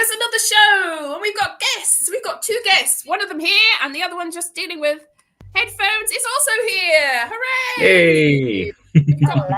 there's another show, and we've got guests. We've got two guests. One of them here, and the other one just dealing with headphones is also here. Hooray! Hey! We've got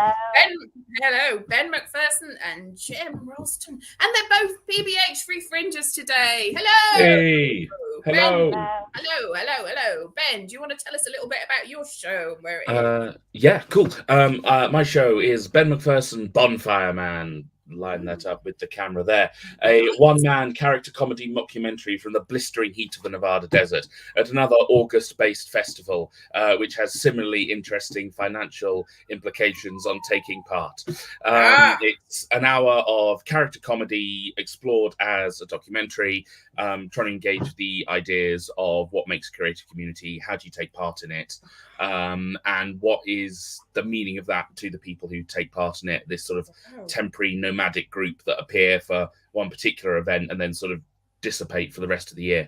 Hello. Ben MacPherson and Jim Rowlston, and they're both PBH Free Fringers today. Hello! Hey! Hello! Hello. Ben, do you want to tell us a little bit about your show and where it is? Yeah, cool. My show is Ben MacPherson, Bonfire Man. Line that up with the camera there. A one-man character comedy mockumentary from the blistering heat of the Nevada desert at another August-based festival, which has similarly interesting financial implications on taking part. It's an hour of character comedy explored as a documentary, trying to engage the ideas of what makes a creative community, how do you take part in it, and what is the meaning of that to the people who take part in it, this sort of temporary nomadic group that appear for one particular event and then sort of dissipate for the rest of the year.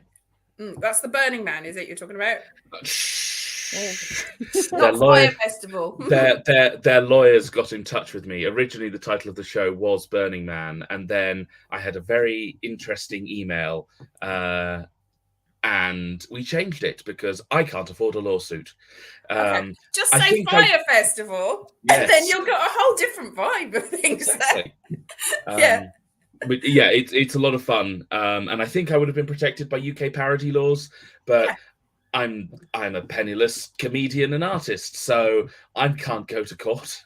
That's the Burning Man, is it you're talking about? Their Fire Festival. their lawyers got in touch with me. Originally, the title of the show was Burning Man, and then I had a very interesting email, and we changed it because I can't afford a lawsuit. Okay. Just say Fire Festival, and then you'll get a whole different vibe of things. Exactly. But yeah, it's a lot of fun, and I think I would have been protected by UK parody laws, but I'm a penniless comedian and artist, so I can't go to court.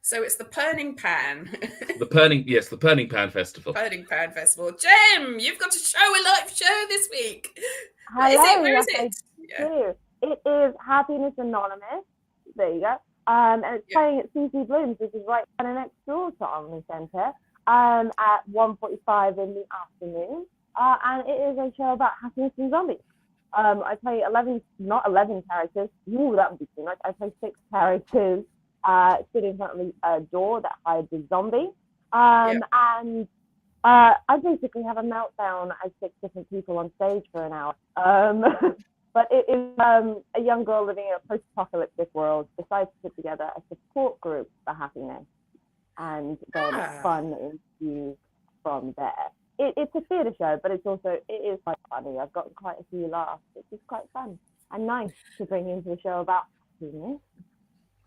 So it's the Burning Pan. The Burning Pan Festival. Burning Pan Festival. Jem, you've got a live show this week. Hello, Where is it? Yeah. It is Happiness Anonymous. There you go. And it's playing at CC Blooms, which is right kind of next door to Omni Centre, at 1:45 in the afternoon. And it is a show about happiness and zombies. I play 11 characters. Ooh, that would be too much. I play 6 characters. Sit in front of a door that hides a zombie. And I basically have a meltdown as 6 different people on stage for an hour. But it is a young girl living in a post-apocalyptic world decides to put together a support group for happiness, and then fun ensues from there. It's a theatre show, but it is quite funny. I've got quite a few laughs, which is quite fun and nice to bring into a show about happiness.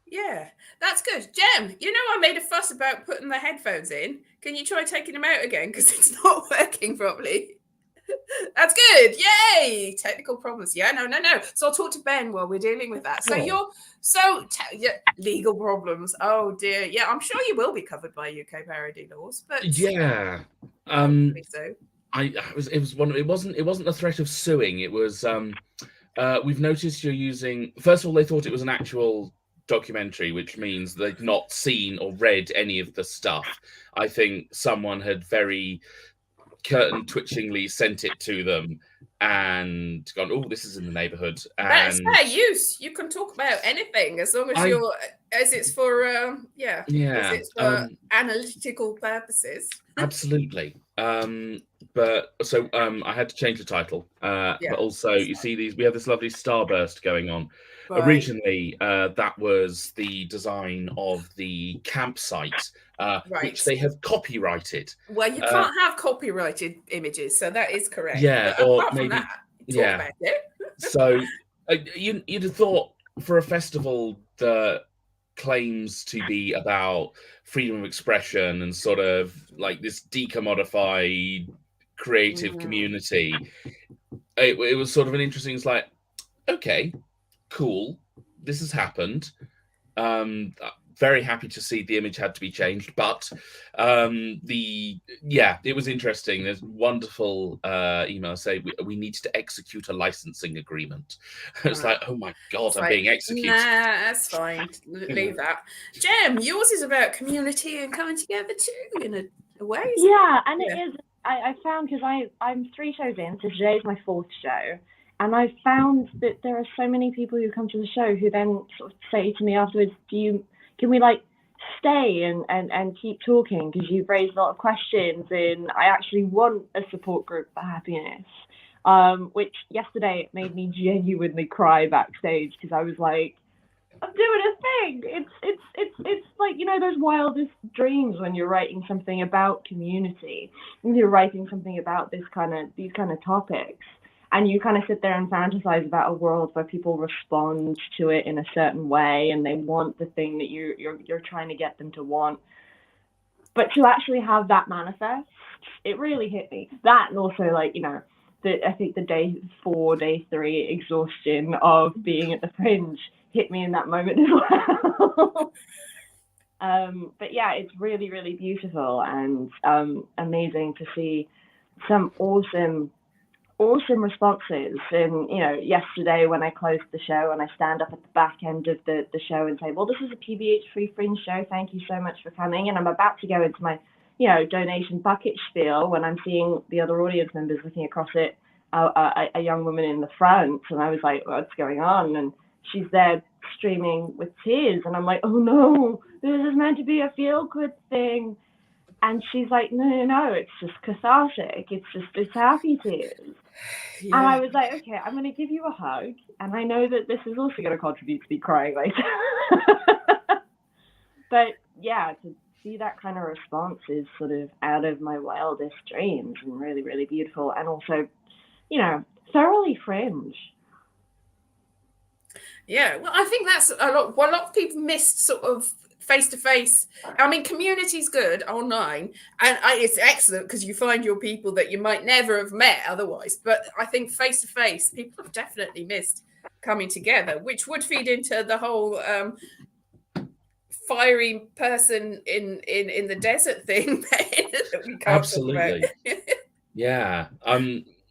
Yeah, that's good. Jem, I made a fuss about putting the headphones in. Can you try taking them out again? Because it's not working properly. That's good. Yay! Technical problems. Yeah, no. So I'll talk to Ben while we're dealing with that. So legal problems. Oh dear. Yeah, I'm sure you will be covered by UK parody laws. But yeah, so. It wasn't a threat of suing. It was. We've noticed you're using. First of all, they thought it was an actual documentary, which means they'd not seen or read any of the stuff. I think someone had very curtain twitchingly sent it to them and gone, oh, this is in the neighborhood. And that's fair use. You can talk about anything as long as it's for analytical purposes. Absolutely. But so I had to change the title. But also you see we have this lovely starburst going on. Right. Originally, that was the design of the campsite, which they have copyrighted. Well, you can't have copyrighted images, so that is correct. Yeah, but or maybe talk about it. So you'd have thought for a festival that claims to be about freedom of expression and sort of like this decommodified creative community, it was sort of an interesting. It's like, okay, cool, this has happened. Very happy to see the image had to be changed, but it was interesting. There's wonderful email say we need to execute a licensing agreement. It's like, oh my god, I'm being executed. Nah, that's fine. Leave that. Jem, yours is about community and coming together too in a way. Yeah, and it is. I found, because I'm 3 shows in, so today's my 4th show. And I found that there are so many people who come to the show who then sort of say to me afterwards, can we stay and keep talking, because you've raised a lot of questions and I actually want a support group for happiness. Which yesterday it made me genuinely cry backstage, because I was like, I'm doing a thing. It's like, you know, those wildest dreams when you're writing something about community, and you're writing something about these kind of topics, and you kind of sit there and fantasize about a world where people respond to it in a certain way, and they want the thing that you're trying to get them to want. But to actually have that manifest, it really hit me. That, and also, like, you know, I think the day 4, day 3 exhaustion of being at the Fringe hit me in that moment as well. But yeah, it's really, really beautiful and amazing to see some awesome responses. And, you know, yesterday when I closed the show and I stand up at the back end of the show and say, well, this is a PBH-free Fringe show. Thank you so much for coming. And I'm about to go into my, you know, donation bucket spiel when I'm seeing the other audience members looking across it, a young woman in the front. And I was like, what's going on? And she's there streaming with tears. And I'm like, oh no, this is meant to be a feel-good thing. And she's like, no, it's just cathartic. It's happy tears. Yeah. And I was like, okay, I'm going to give you a hug. And I know that this is also going to contribute to me crying later. But yeah, to see that kind of response is sort of out of my wildest dreams and really, really beautiful. And also, you know, thoroughly Fringe. Yeah, well, I think that's a lot. Well, a lot of people missed sort of face-to-face. I mean, community's good online, and it's excellent because you find your people that you might never have met otherwise. But I think face-to-face, people have definitely missed coming together, which would feed into the whole fiery person in the desert thing that we can't absolutely talk about. Yeah.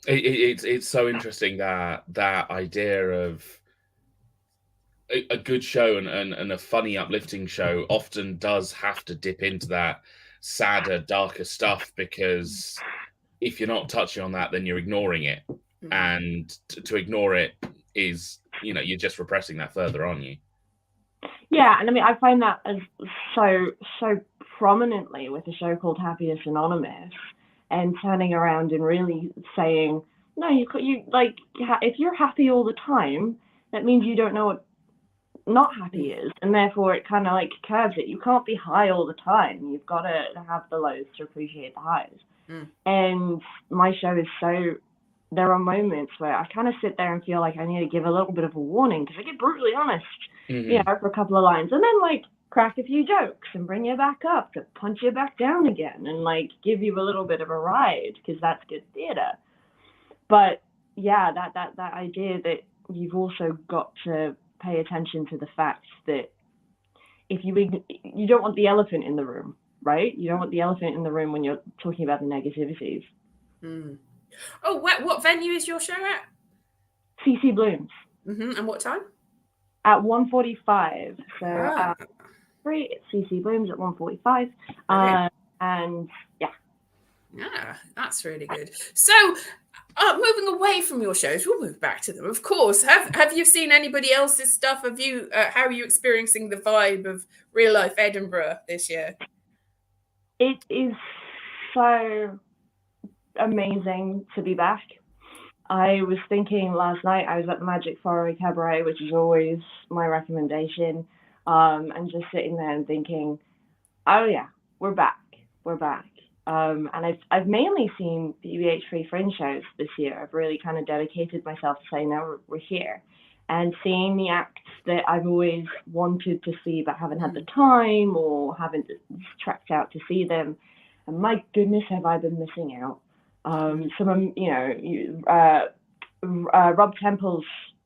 It's so interesting that idea of a good show and a funny, uplifting show often does have to dip into that sadder, darker stuff, because if you're not touching on that, then you're ignoring it. Mm-hmm. And to ignore it is, you know, you're just repressing that further, aren't you? Yeah, and I mean, I find that as so prominently with a show called Happiness Anonymous, and turning around and really saying, no, you like, if you're happy all the time, that means you don't know what not happy is, and therefore it kind of like curves it. You can't be high all the time. You've got to have the lows to appreciate the highs. And my show is so, there are moments where I kind of sit there and feel like I need to give a little bit of a warning, because I get brutally honest, you know, for a couple of lines, and then like crack a few jokes and bring you back up to punch you back down again and like give you a little bit of a ride, because that's good theater. But yeah, that idea that you've also got to pay attention to the fact that if you don't want the elephant in the room, right? You don't want the elephant in the room when you're talking about the negativities. Oh, what venue is your show at? CC Blooms. And what time? At 1:45. So free at CC Blooms at 1:45. And yeah, that's really good. So moving away from your shows, we'll move back to them, of course. Have you seen anybody else's stuff? Have you? How are you experiencing the vibe of real life Edinburgh this year? It is so amazing to be back. I was thinking last night, I was at the Magic Foray Cabaret, which is always my recommendation, and just sitting there and thinking, oh yeah, we're back. And I've mainly seen PBH free Fringe shows this year. I've really kind of dedicated myself to saying, no, we're here. And seeing the acts that I've always wanted to see but haven't had the time or haven't tracked out to see them. And my goodness, have I been missing out. Some, you know, Rob Temple's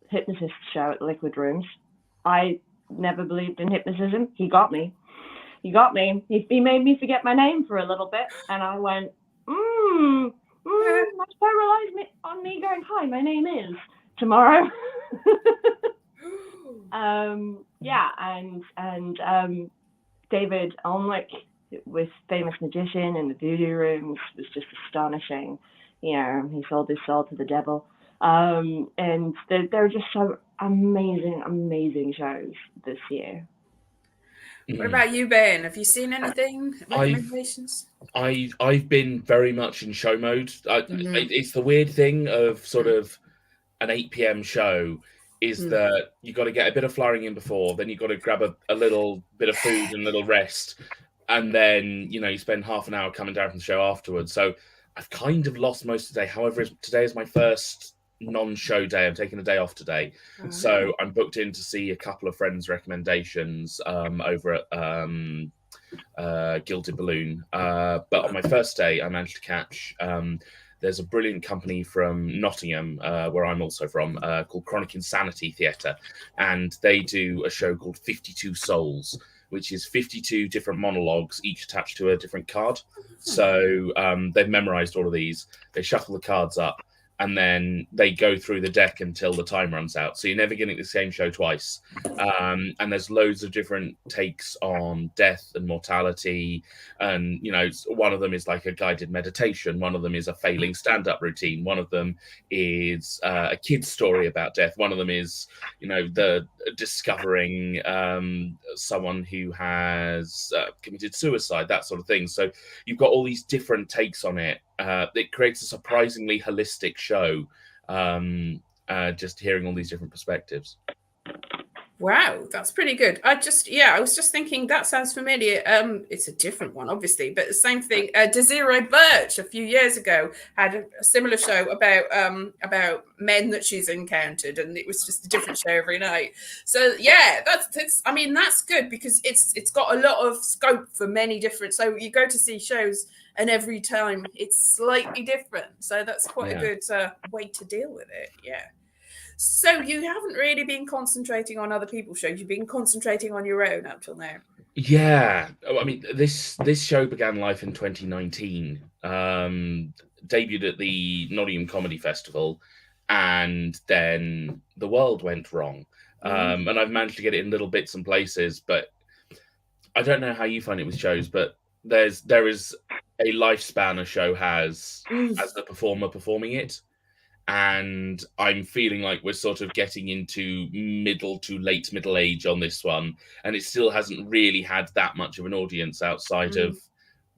hypnotist show at the Liquid Rooms. I never believed in hypnotism. He got me. He made me forget my name for a little bit, and I went, that's paralyzed on me going, hi, my name is tomorrow. Yeah, and David Almwick with Famous Magician in the Voodoo Rooms was just astonishing. You know, he sold his soul to the devil. And they're just so amazing shows this year. What about you, Ben? Have you seen anything? Recommendations? I've been very much in show mode. It's the weird thing of sort of an 8 p.m. show. is that you got to get a bit of flying in before, then you've got to grab a little bit of food and a little rest, and then you spend half an hour coming down from the show afterwards. So I've kind of lost most of the day. However, today is my first non-show day. I'm taking a day off today, so I'm booked in to see a couple of friends' recommendations over at Gilded Balloon. But on my first day, I managed to catch. There's a brilliant company from Nottingham, where I'm also from, called Chronic Insanity Theatre, and they do a show called 52 Souls, which is 52 different monologues, each attached to a different card. So they've memorized all of these. They shuffle the cards up, and then they go through the deck until the time runs out. So you're never getting the same show twice. And there's loads of different takes on death and mortality. And, one of them is like a guided meditation. One of them is a failing stand-up routine. One of them is a kid's story about death. One of them is, the discovering someone who has committed suicide, that sort of thing. So you've got all these different takes on it. It creates a surprisingly holistic show, just hearing all these different perspectives. Wow, that's pretty good. I was just thinking that sounds familiar. It's a different one, obviously, but the same thing. Desiree Birch a few years ago had a similar show about men that she's encountered, and it was just a different show every night. So yeah, that's good, because it's got a lot of scope for many different. So you go to see shows, and every time it's slightly different. So that's quite a good way to deal with it. Yeah. So you haven't really been concentrating on other people's shows. You've been concentrating on your own up till now. Yeah. I mean, this show began life in 2019. Debuted at the Nottingham Comedy Festival, and then the world went wrong. And I've managed to get it in little bits and places, but I don't know how you find it with shows, but there is a lifespan a show has as the performer performing it. And I'm feeling like we're sort of getting into middle to late middle age on this one, and it still hasn't really had that much of an audience outside of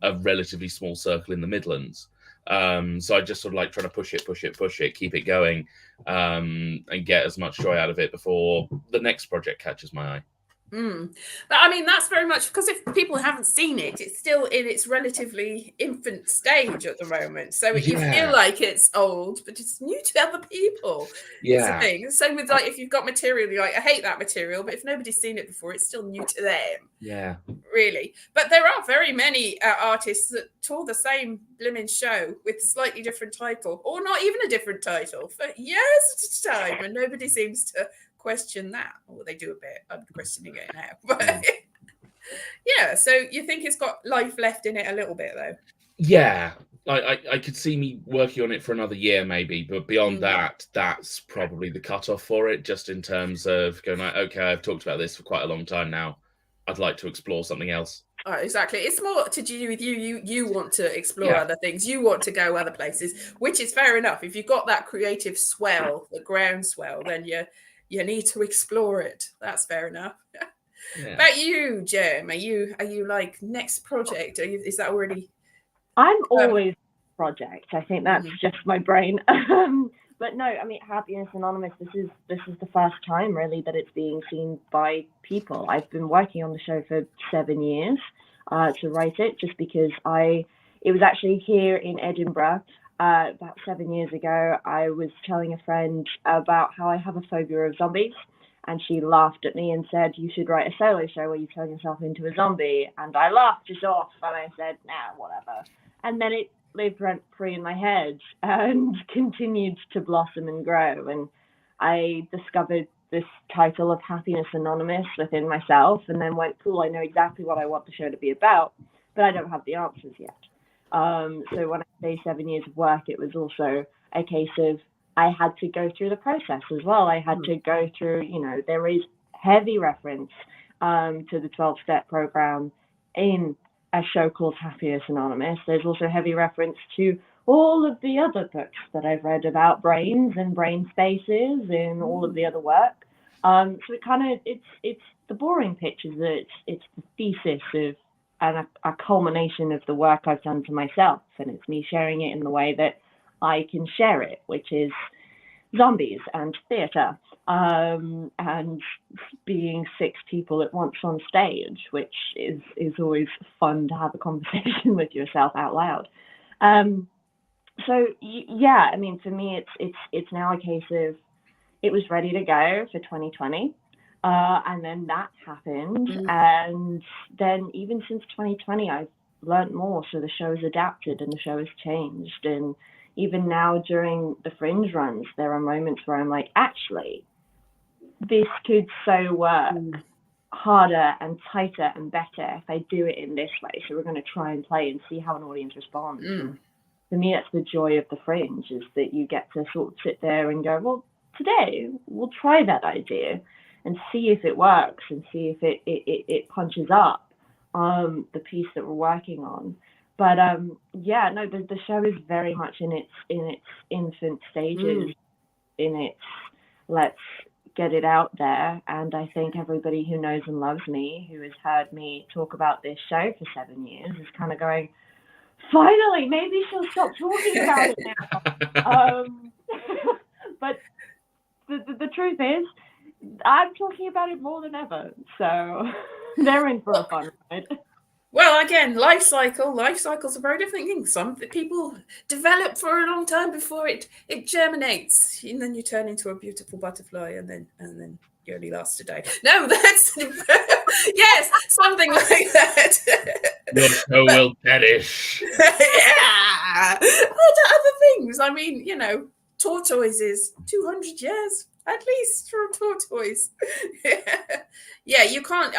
a relatively small circle in the Midlands. So I just sort of like trying to push it, keep it going, and get as much joy out of it before the next project catches my eye. But I mean, that's very much because if people haven't seen it, it's still in its relatively infant stage at the moment. So you feel like it's old, but it's new to other people. It's a thing. Same with if you've got material, you're like, I hate that material, but if nobody's seen it before, it's still new to them. Yeah. Really. But there are very many artists that tour the same blimmin' show with slightly different title, or not even a different title, for years at a time, and nobody seems to question that. Or they do a bit. I'm questioning it now. But yeah, so you think it's got life left in it a little bit, though? Yeah. I could see me working on it for another year, maybe, but beyond that, that's probably the cutoff for it, just in terms of going like, okay, I've talked about this for quite a long time now. I'd like to explore something else. Oh, exactly. It's more to do with you. You want to explore other things. You want to go other places, which is fair enough. If you've got that creative swell, the groundswell, then you need to explore it. That's fair enough. But you, Jem, are you like next project? Is that already? I'm always project. I think that's just my brain. But no, I mean, Happiness Anonymous, this is the first time really that it's being seen by people. I've been working on the show for 7 years to write it, just because it was actually here in Edinburgh about 7 years ago. I was telling a friend about how I have a phobia of zombies, and she laughed at me and said, you should write a solo show where you turn yourself into a zombie. And I laughed it off, and I said, nah, whatever. And then it lived rent-free in my head and continued to blossom and grow. And I discovered this title of Happiness Anonymous within myself, and then went, cool, I know exactly what I want the show to be about, but I don't have the answers yet. So when I say 7 years of work, it was also a case of I had to go through the process as well. I had to go through, there is heavy reference to the 12-step program in a show called Happiness Anonymous. There's also heavy reference to all of the other books that I've read about brains and brain spaces and all of the other work. So it kind of, it's the boring pitch is that it's the thesis of and a culmination of the work I've done to myself, and it's me sharing it in the way that I can share it, which is zombies and theatre. and being 6 people at once on stage, which is always fun to have a conversation with yourself out loud. So yeah, I mean, for me, it's now a case of it was ready to go for 2020. And then that happened. And then even since 2020, I've learned more. So the show has adapted and the show has changed. And even now during the Fringe runs, there are moments where I'm like, actually, this could so work harder and tighter and better if I do it in this way. So we're going to try and play and see how an audience responds. For me, that's the joy of the Fringe, is that you get to sort of sit there and go, well, today we'll try that idea and see if it works and see if it punches up the piece that we're working on. But yeah, no, the show is very much in its infant stages, in its let's get it out there. And I think everybody who knows and loves me, who has heard me talk about this show for 7 years, is kind of going, finally, maybe she'll stop talking about it now. But the truth is, I'm talking about it more than ever. So they're in for a fun ride. Well, again, life cycles are very different things. Some people develop for a long time before it germinates, and then you turn into a beautiful butterfly, and then you only last a day. No, that's yes, something like that. Your show will perish. Yeah, other things. I mean, tortoise is 200 years at least for a tortoise. Yeah, you can't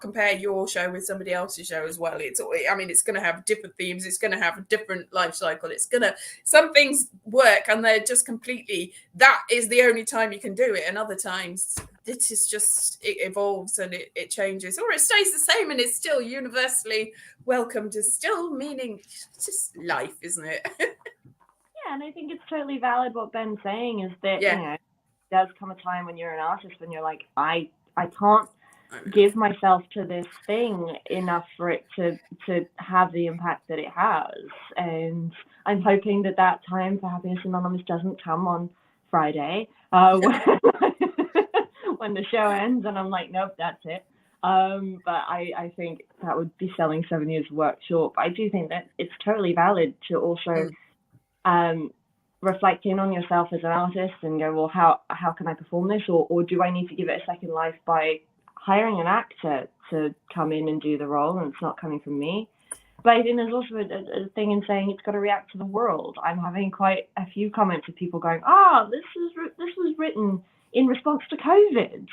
compare your show with somebody else's show as well. It's going to have different themes. It's going to have a different life cycle. Some things work and they're just completely, that is the only time you can do it. And other times it is just, it evolves and it changes, or it stays the same and it's still universally welcomed as still meaning. It's just life, isn't it? Yeah, and I think it's totally valid what Ben's saying, is that, does come a time when you're an artist when you're like, I can't give myself to this thing enough for it to have the impact that it has. And I'm hoping that time for Happiness Anonymous doesn't come on Friday when the show ends and I'm like, nope, that's it. But I think that would be selling 7 years of work short. But I do think that it's totally valid to also reflect in on yourself as an artist and go, well, how can I perform this? Or do I need to give it a second life by hiring an actor to come in and do the role, and it's not coming from me? But I think there's also a thing in saying it's got to react to the world. I'm having quite a few comments of people going, this was written in response to COVID.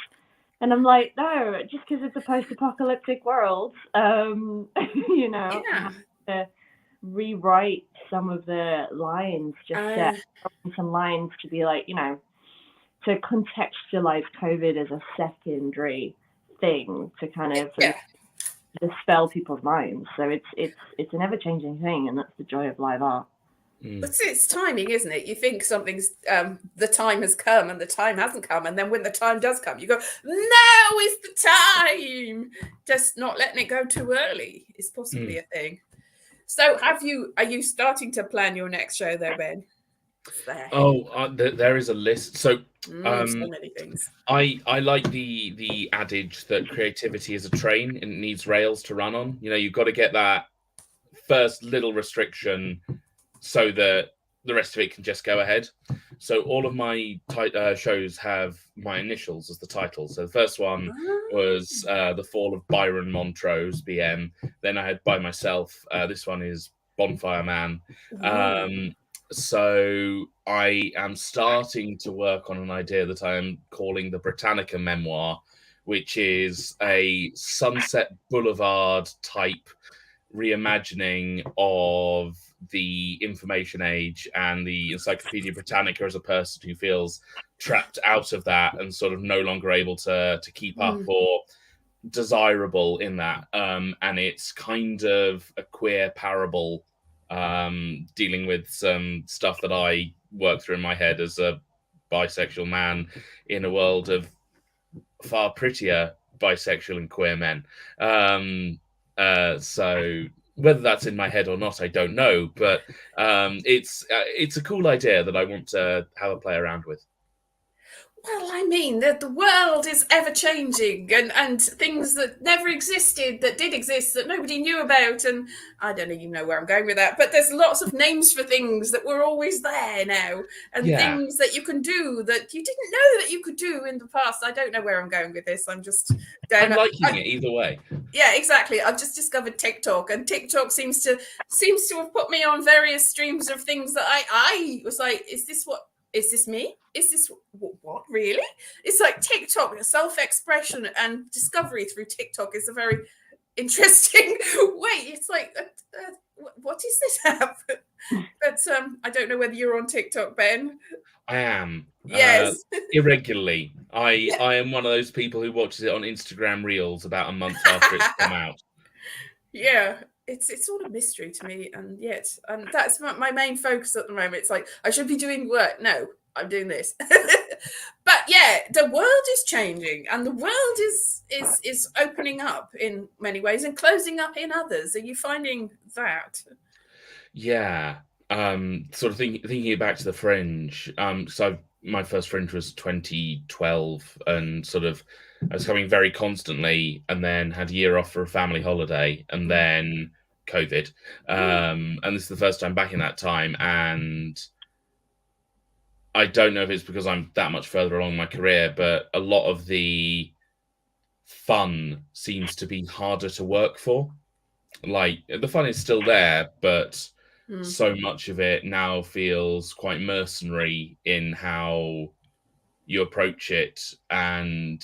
And I'm like, no, just because it's a post-apocalyptic world, to rewrite some of the lines, just some lines to be like, to contextualize COVID as a secondary thing to kind of dispel people's minds. So it's an ever-changing thing, and that's the joy of live art. But it's timing, isn't it? You think something's the time has come and the time hasn't come, and then when the time does come, you go, now is the time. Just not letting it go too early is possibly a thing. So are you starting to plan your next show there, Ben? There is a list. So so many things. I like the adage that creativity is a train and it needs rails to run on. You've got to get that first little restriction so that the rest of it can just go ahead. So all of my shows have my initials as the title. So the first one was The Fall of Byron Montrose, BM. Then I had By Myself. This one is Bonfire Man. So I am starting to work on an idea that I'm calling the Britannica Memoir, which is a Sunset Boulevard type reimagining of the information age and the Encyclopedia Britannica as a person who feels trapped out of that and sort of no longer able to keep up or desirable in that. And it's kind of a queer parable dealing with some stuff that I work through in my head as a bisexual man in a world of far prettier bisexual and queer men. So whether that's in my head or not, I don't know. But it's a cool idea that I want to have a play around with. Well, I mean, the world is ever changing, and things that never existed, that did exist, that nobody knew about. And I don't even know where I'm going with that, but there's lots of names for things that were always there now, and things that you can do that you didn't know that you could do in the past. I don't know where I'm going with this. I'm just I'm liking it either way. Yeah, exactly. I've just discovered TikTok, and TikTok seems to have put me on various streams of things that I was like, is this me? Is this what really? It's like TikTok, self-expression and discovery through TikTok is a very interesting way. It's like, what is this app? But I don't know whether you're on TikTok, Ben. I am. Yes. Irregularly. I am one of those people who watches it on Instagram Reels about a month after it's come out. Yeah, it's all a mystery to me, and yet, and that's my main focus at the moment. It's like I should be doing work. No, I'm doing this. But yeah, the world is changing, and the world is opening up in many ways and closing up in others. Are you finding that? Yeah. Sort of thinking back to the Fringe. So my first Fringe was 2012, and sort of I was coming very constantly, and then had a year off for a family holiday, and then COVID. And this is the first time back in that time, and I don't know if it's because I'm that much further along in my career, but a lot of the fun seems to be harder to work for. Like, the fun is still there, but so much of it now feels quite mercenary in how you approach it, and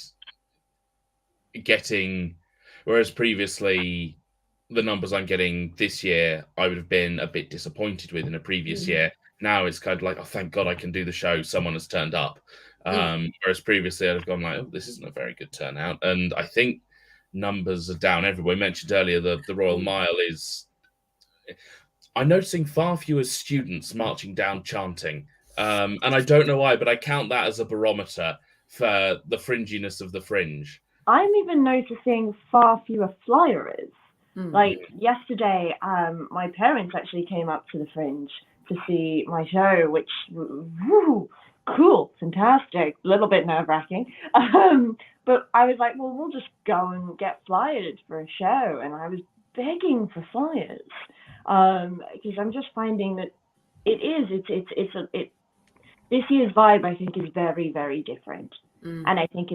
whereas previously the numbers I'm getting this year, I would have been a bit disappointed with in a previous year. Now it's kind of like, oh, thank God I can do the show. Someone has turned up. Whereas previously I'd have gone like, oh, this isn't a very good turnout. And I think numbers are down everywhere. We mentioned earlier the Royal Mile is... I'm noticing far fewer students marching down chanting. And I don't know why, but I count that as a barometer for the fringiness of the Fringe. I'm even noticing far fewer flyers. Like yesterday, my parents actually came up to the Fringe to see my show, which, cool, fantastic, a little bit nerve-wracking. But I was like, well, we'll just go and get flyers for a show. And I was begging for flyers because I'm just finding that this year's vibe, I think, is very, very different. And I think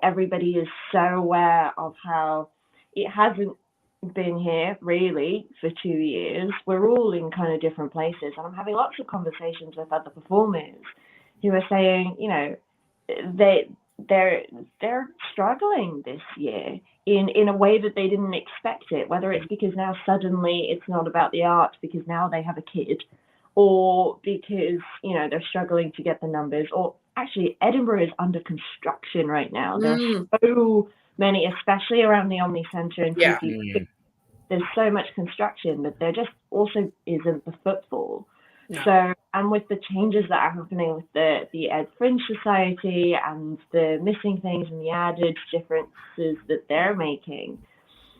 everybody is so aware of how it hasn't been here really for 2 years. We're all in kind of different places, and I'm having lots of conversations with other performers who are saying, you know, they're struggling this year in a way that they didn't expect it, whether it's because now suddenly it's not about the art because now they have a kid, or because, you know, they're struggling to get the numbers, or actually Edinburgh is under construction right now. There's so many, especially around the Omni Centre and there's so much construction, but there just also isn't the footfall. So, and with the changes that are happening with the Ed Fringe Society and the missing things and the added differences that they're making,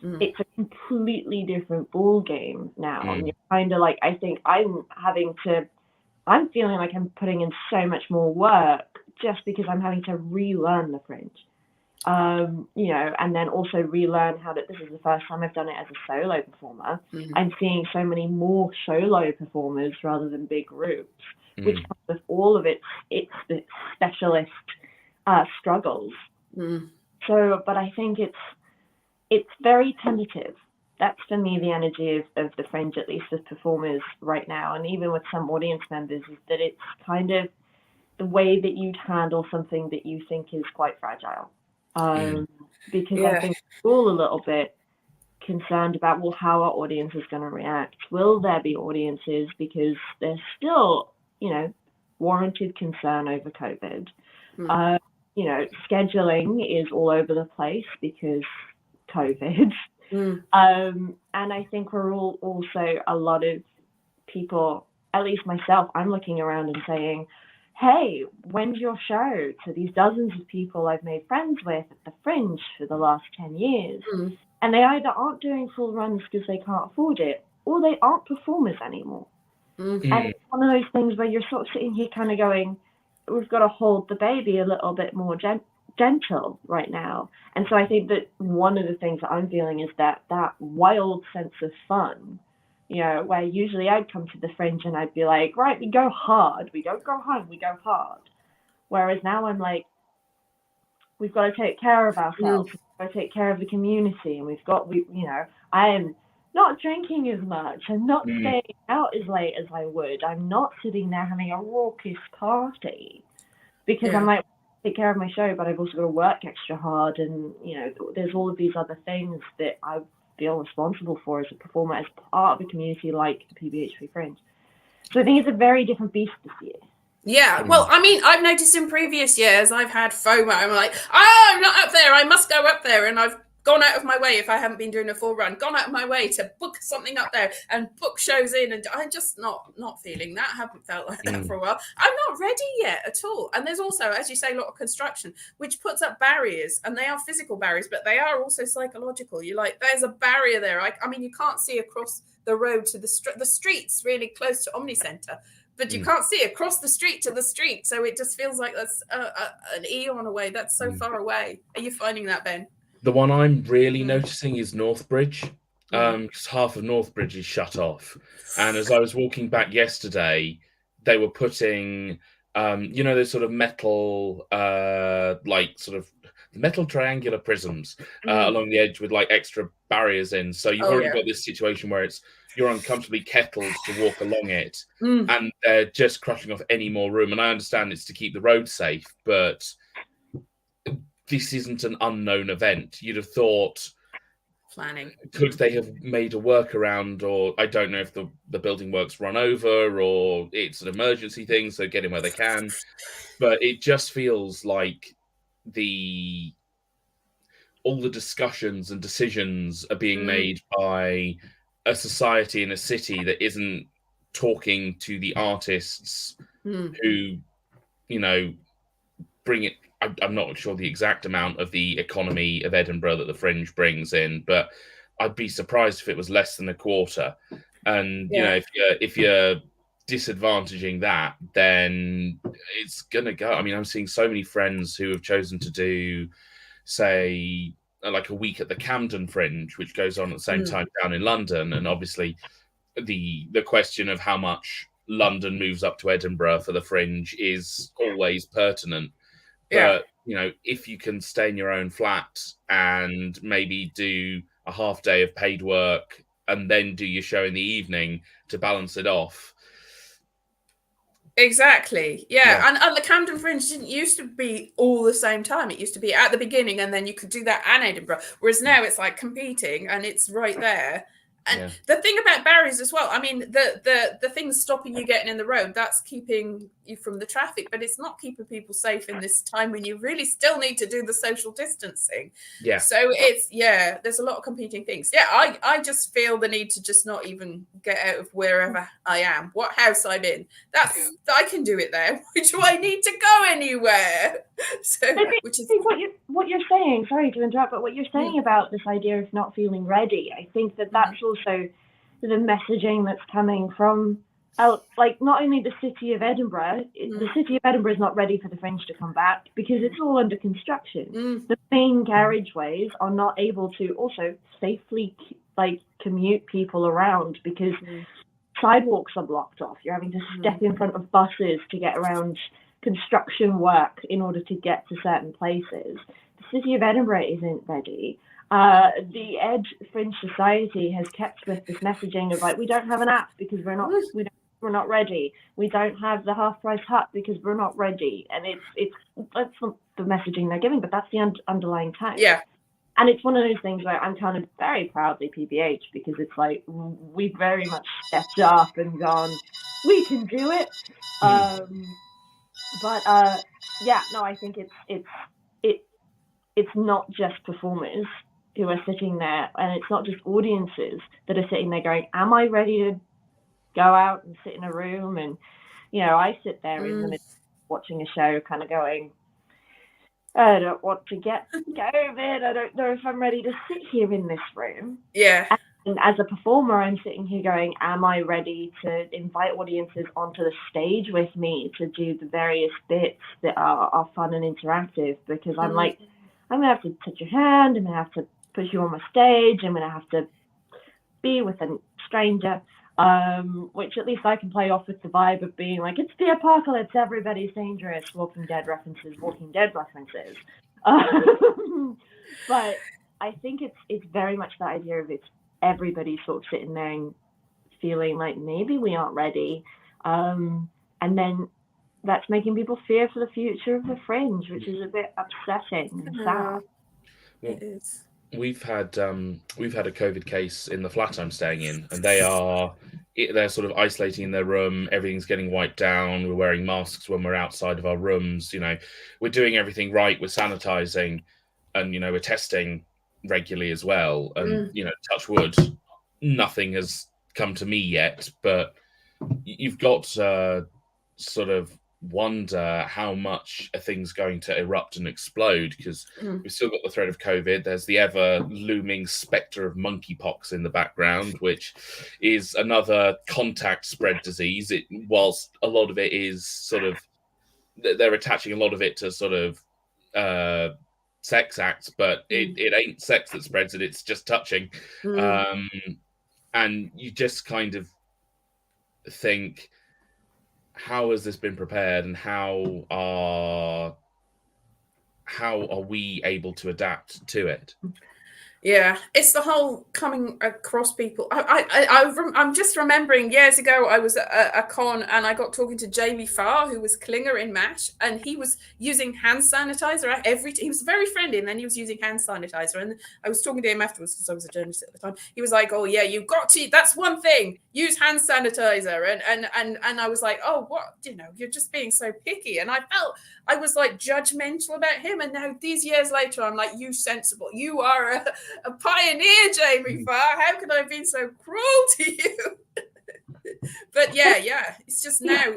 it's a completely different ball game now. And you're kind of like, I think I'm feeling like I'm putting in so much more work just because I'm having to relearn the Fringe. You know, and then also relearn this is the first time I've done it as a solo performer. I'm seeing so many more solo performers rather than big groups, which comes with all of its specialist struggles. So, but I think it's very tentative. That's for me the energy of the Fringe, at least with performers right now, and even with some audience members, is that it's kind of the way that you'd handle something that you think is quite fragile. Because I think we're all a little bit concerned about, well, how our audience is going to react. Will there be audiences? Because there's still, you know, warranted concern over COVID. You know, scheduling is all over the place because COVID. And I think we're all also, a lot of people, at least myself, I'm looking around and saying, hey, when's your show? To these dozens of people I've made friends with at the Fringe for the last 10 years. And they either aren't doing full runs because they can't afford it, or they aren't performers anymore. And it's one of those things where you're sort of sitting here kind of going, hold the baby a little bit more gentle right now. And so I think that one of the things that I'm feeling is that wild sense of fun, where usually I'd come to the Fringe and I'd be like, right, we go hard. We don't go home, we go hard. Whereas now I'm like, we've got to take care of ourselves. We've got to take care of the community. And I am not drinking as much. I'm not staying out as late as I would. I'm not sitting there having a raucous party because I'm like, take care of my show, but I've also got to work extra hard. And, there's all of these other things that I feel responsible for as a performer, as part of a community like the PBHP Fringe. So I think it's a very different beast this year. Yeah, well, I mean, I've noticed in previous years I've had FOMO. I'm like, I'm not up there. I must go up there. And I've gone out of my way, if I haven't been doing a full run, gone out of my way to book something up there and book shows in. And I'm just not feeling that. I haven't felt like that for a while. I'm not ready yet at all. And there's also, as you say, a lot of construction, which puts up barriers. And they are physical barriers, but they are also psychological. You're like, there's a barrier there. I mean, you can't see across the road to the streets really close to Omni Centre. But you can't see across the street to the street. So it just feels like that's an eon away. That's so far away. Are you finding that, Ben? The one I'm really noticing is Northbridge, because half of Northbridge is shut off. And as I was walking back yesterday, they were putting, those sort of metal, metal triangular prisms along the edge with like extra barriers in. So you've already got this situation where you're uncomfortably kettled to walk along it, and they're just crushing off any more room. And I understand it's to keep the road safe, but this isn't an unknown event. You'd have thought, planning. Could they have made a workaround, or I don't know if the building works run over or it's an emergency thing, so get in where they can. But it just feels like all the discussions and decisions are being made by a society in a city that isn't talking to the artists who, bring it. I'm not sure the exact amount of the economy of Edinburgh that the Fringe brings in, but I'd be surprised if it was less than a quarter. And, if you're disadvantaging that, then it's going to go. I mean, I'm seeing so many friends who have chosen to do, say, like a week at the Camden Fringe, which goes on at the same time down in London. And obviously the question of how much London moves up to Edinburgh for the Fringe is always pertinent. But, if you can stay in your own flat and maybe do a half day of paid work and then do your show in the evening to balance it off. Exactly. Yeah. And the Camden Fringe didn't used to be all the same time. It used to be at the beginning and then you could do that and Edinburgh. Whereas now it's like competing and it's right there. And the thing about barriers as well, I mean, the things stopping you getting in the road, that's keeping you from the traffic, but it's not keeping people safe in this time when you really still need to do the social distancing. Yeah. So it's, there's a lot of competing things. Yeah, I just feel the need to just not even get out of wherever I am, what house I'm in. I can do it there. Why do I need to go anywhere? So, which is what you're saying, sorry to interrupt, but what you're saying about this idea of not feeling ready, I think that's also the messaging that's coming from like not only the city of Edinburgh. The city of Edinburgh is not ready for the Fringe to come back because it's all under construction. The main carriageways are not able to also safely commute people around because sidewalks are blocked off. You're having to step in front of buses to get around construction work in order to get to certain places. The city of Edinburgh isn't ready. The Ed Fringe Society has kept with this messaging of we don't have an app because we're not ready. We don't have the half price hut because we're not ready. And that's not the messaging they're giving, but that's the underlying tone. Yeah. And it's one of those things where I'm kind of very proudly PBH because it's like we very much stepped up and gone, we can do it. I think it's not just performers who are sitting there, and it's not just audiences that are sitting there going, am I ready to go out and sit in a room? And I sit there in the middle watching a show kind of going, I don't want to get COVID. I don't know if I'm ready to sit here in this room. Yeah. And as a performer, I'm sitting here going, am I ready to invite audiences onto the stage with me to do the various bits that are fun and interactive? Because I'm like, I'm going to have to touch your hand, I'm going to have to push you on my stage, I'm going to have to be with a stranger, which at least I can play off with the vibe of being like, it's the apocalypse, everybody's dangerous, Walking Dead references. But I think it's very much the idea of it's everybody sort of sitting there and feeling like maybe we aren't ready, and then that's making people fear for the future of the Fringe, which is a bit upsetting and sad. It is. We've had a COVID case in the flat I'm staying in, and they're sort of isolating in their room. Everything's getting wiped down. We're wearing masks when we're outside of our rooms. You know, we're doing everything right. We're sanitizing, and we're testing regularly as well. And touch wood, nothing has come to me yet. But you've got to sort of wonder how much a thing's going to erupt and explode, because we've still got the threat of COVID. There's the ever looming spectre of monkeypox in the background, which is another contact spread disease. Whilst a lot of it is sort of, they're attaching a lot of it to sort of sex acts, but it ain't sex that spreads it, it's just touching. And you just kind of think, how has this been prepared, and how are we able to adapt to it? Yeah, it's the whole coming across people. I'm just remembering years ago, I was at a con and I got talking to Jamie Farr, who was Klinger in MASH, and he was using hand sanitizer he was very friendly, and then he was using hand sanitizer. And I was talking to him afterwards because I was a journalist at the time. He was like, "Oh yeah, you've got to. That's one thing. Use hand sanitizer." And I was like, "Oh, what? You're just being so picky." And I felt I was like judgmental about him. And now these years later, I'm like, "You sensible. You are a pioneer, Jamie Farr. How could I have been so cruel to you?" But yeah, it's just now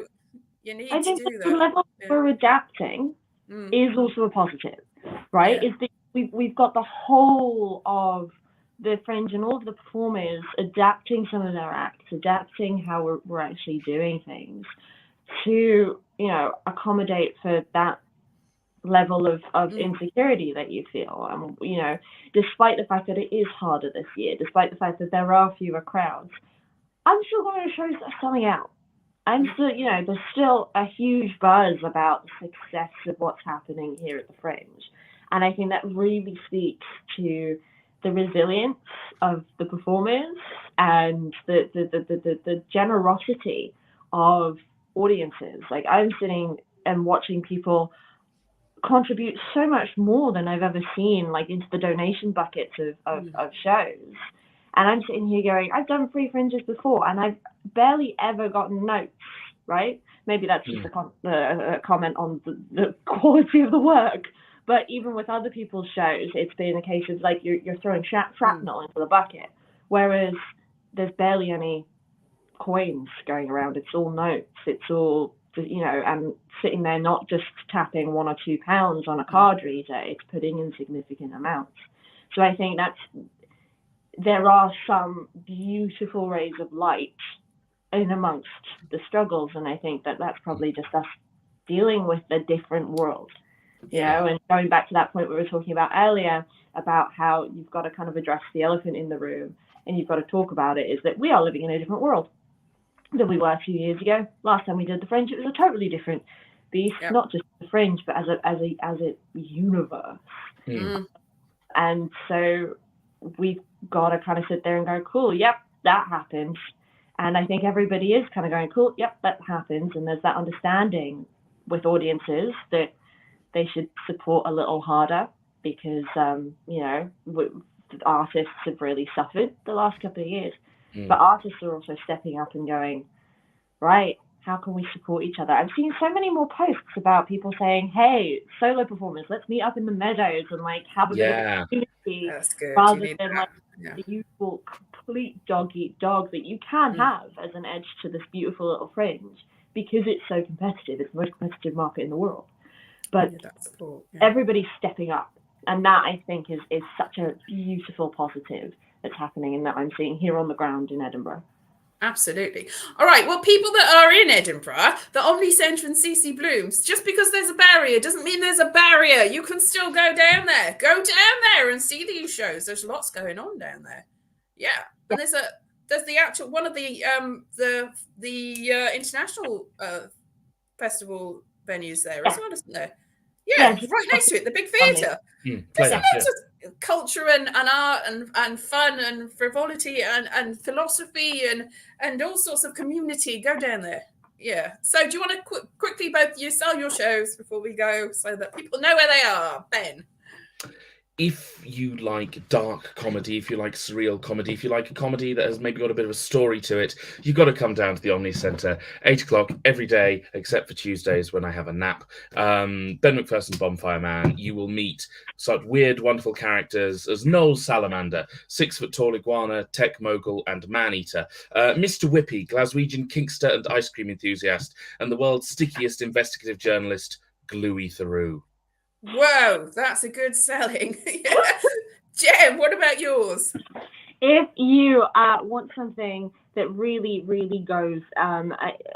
you need to do that. The level we're adapting is also a positive, right? Yeah. We've got the whole of the Fringe and all of the performers adapting some of their acts, adapting how we're actually doing things to accommodate for that level of insecurity that you feel. Despite the fact that it is harder this year, despite the fact that there are fewer crowds, I'm still going to shows that are selling out. I'm still, there's still a huge buzz about the success of what's happening here at the Fringe. And I think that really speaks to the resilience of the performers and the generosity of audiences. Like, I'm sitting and watching people contribute so much more than I've ever seen, like into the donation buckets of shows. And I'm sitting here going, I've done free Fringes before and I've barely ever gotten notes, right? Maybe that's just a comment on the quality of the work. But even with other people's shows, it's been a case of like you're throwing shrapnel into the bucket, whereas there's barely any coins going around. It's all notes. It's all, and sitting there not just tapping £1 or £2 on a card reader, it's putting in significant amounts. So I think there are some beautiful rays of light in amongst the struggles, and I think that's probably just us dealing with a different world. And going back to that point we were talking about earlier about how you've got to kind of address the elephant in the room and you've got to talk about it, is that we are living in a different world than we were a few years ago. Last time we did the Fringe, it was a totally different beast, not just the Fringe, but as a universe. And so we've got to kind of sit there and go, cool, yep, that happened. And I think everybody is kind of going, cool, yep, that happens. And there's that understanding with audiences that they should support a little harder because, artists have really suffered the last couple of years. But artists are also stepping up and going, right, how can we support each other? I've seen so many more posts about people saying, hey, solo performers, let's meet up in the meadows and like have a bit of a community. That's good. Rather than like the usual complete dog eat dog that you can have as an edge to this beautiful little Fringe, because it's so competitive. It's the most competitive market in the world. But that's cool. Everybody's stepping up. And that, I think, is such a beautiful positive that's happening and that I'm seeing here on the ground in Edinburgh. Absolutely. All right. Well, people that are in Edinburgh, the Omni Centre and CC Blooms, just because there's a barrier doesn't mean there's a barrier. You can still go down there. Go down there and see these shows. There's lots going on down there. Yeah. And there's the actual one of the international festival venues there as well, isn't there? Yeah, right next to it, the big theatre. There's lots of culture and art and fun and frivolity and philosophy and all sorts of community. Go down there. Yeah. So do you want to quickly both you sell your shows before we go so that people know where they are? Ben. If you like dark comedy, if you like surreal comedy, if you like a comedy that has maybe got a bit of a story to it, you've got to come down to the Omni Centre, 8 o'clock every day, except for Tuesdays when I have a nap. Ben MacPherson, Bonfire Man, you will meet such weird, wonderful characters as Noel Salamander, 6-foot-tall iguana, tech mogul, and man-eater, Mr. Whippy, Glaswegian kinkster and ice cream enthusiast, and the world's stickiest investigative journalist, Gluey Theroux. Whoa, that's a good selling. Jem, what about yours? If you want something that really, really goes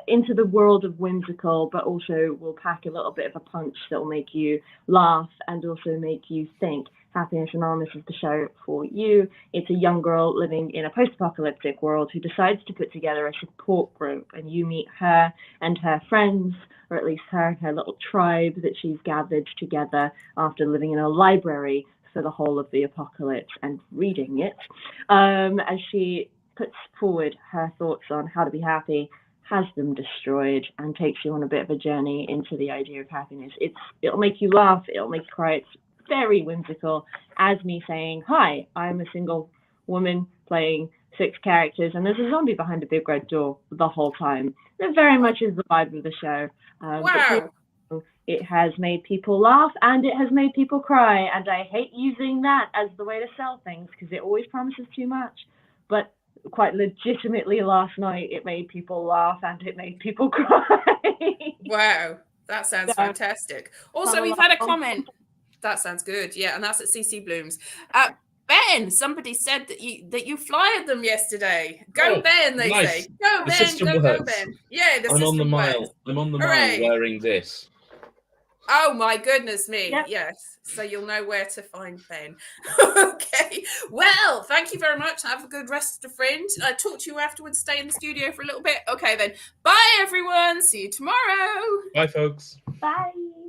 into the world of whimsical, but also will pack a little bit of a punch that will make you laugh and also make you think, Happiness Anonymous is the show for you. It's a young girl living in a post-apocalyptic world who decides to put together a support group, and you meet her and her friends, or at least her little tribe that she's gathered together after living in a library for the whole of the apocalypse and reading it, as she puts forward her thoughts on how to be happy, has them destroyed, and takes you on a bit of a journey into the idea of happiness. It'll make you laugh, it'll make you cry. It's very whimsical, as me saying, hi, I'm a single woman playing 6 characters, and there's a zombie behind a big red door the whole time. That very much is the vibe of the show. Wow. It has made people laugh and it has made people cry, and I hate using that as the way to sell things because it always promises too much. But quite legitimately last night it made people laugh and it made people cry. Wow, that sounds fantastic. Also, we've had a comment. That sounds good. Yeah, and that's at CC Blooms. Ben, somebody said that you flyered them yesterday. Go Ben, they say. Go Ben, go Ben. Yeah, the I'm on the mile. works. I'm on the mile wearing this. Oh my goodness me. Yep. Yes. So you'll know where to find Ben. Okay. Well, thank you very much. Have a good rest of the Fringe. I talk to you afterwards. Stay in the studio for a little bit. Okay then. Bye everyone. See you tomorrow. Bye folks. Bye.